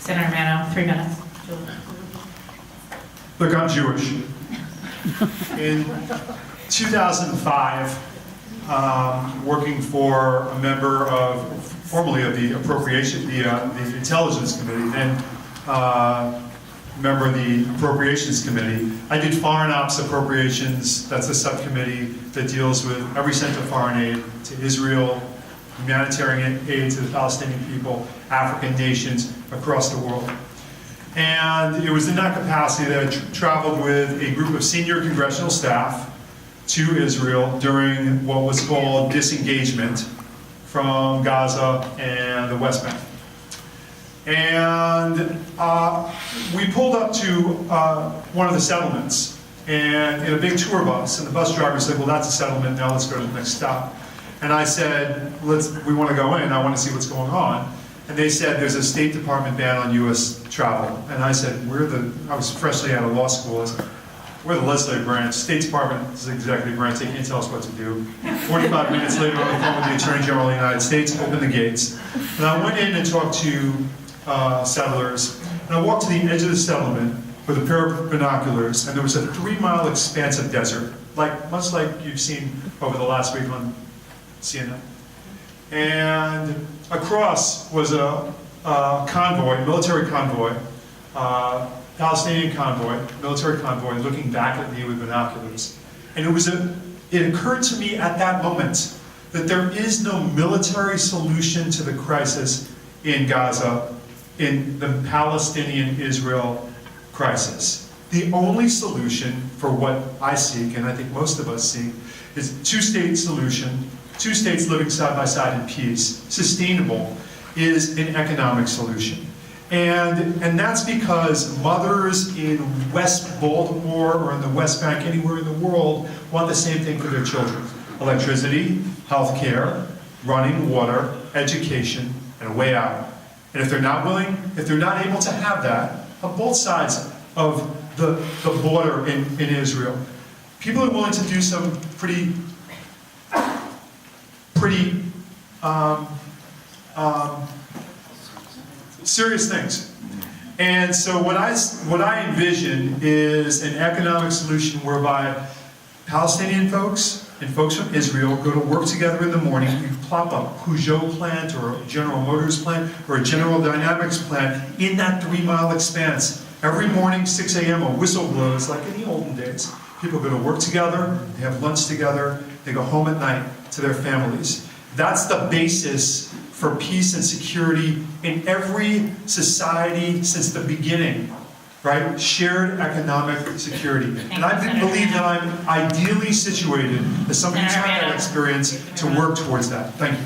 Senator Manno, 3 minutes. Look, I'm Jewish. In 2005, working for a member of, formerly of the the Intelligence Committee, then member of the Appropriations Committee, I did Foreign Ops Appropriations. That's a subcommittee that deals with every cent of foreign aid to Israel, humanitarian aid to the Palestinian people, African nations across the world. And it was in that capacity that I traveled with a group of senior congressional staff to Israel during what was called disengagement from Gaza and the West Bank. And we pulled up to one of the settlements, and in a big tour bus, and the bus driver said, well, that's a settlement, now let's go to the next stop. And I said, we want to go in, I want to see what's going on. And they said, there's a State Department ban on U.S. travel. And I said, I was freshly out of law school, I said, we're the legislative branch, State Department is the executive branch, they can't tell us what to do. 45 minutes later on the phone with the Attorney General of the United States, opened the gates. And I went in and talked to settlers, and I walked to the edge of the settlement with a pair of binoculars, and there was a 3-mile expanse of desert, much like you've seen over the last week on CNN. And across was a convoy, military convoy, Palestinian convoy, military convoy, looking back at me with binoculars. And it occurred to me at that moment that there is no military solution to the crisis in Gaza, in the Palestinian-Israel crisis. The only solution for what I seek, and I think most of us seek, is a two-state solution, 2 states living side by side in peace, sustainable, is an economic solution. And that's because mothers in West Baltimore or in the West Bank, anywhere in the world, want the same thing for their children. Electricity, health care, running water, education, and a way out. And if they're not able to have that on both sides of the border in Israel, people are willing to do some pretty serious things. And so what I envision is an economic solution whereby Palestinian folks and folks from Israel go to work together in the morning. You plop a Peugeot plant or a General Motors plant or a General Dynamics plant in that 3-mile expanse. Every morning, 6 a.m., a whistle blows like in the olden days. People go to work together, they have lunch together, they go home at night to their families. That's the basis for peace and security in every society since the beginning, right? Shared economic security. And I believe that I'm ideally situated as somebody who's had that experience to work towards that. Thank you.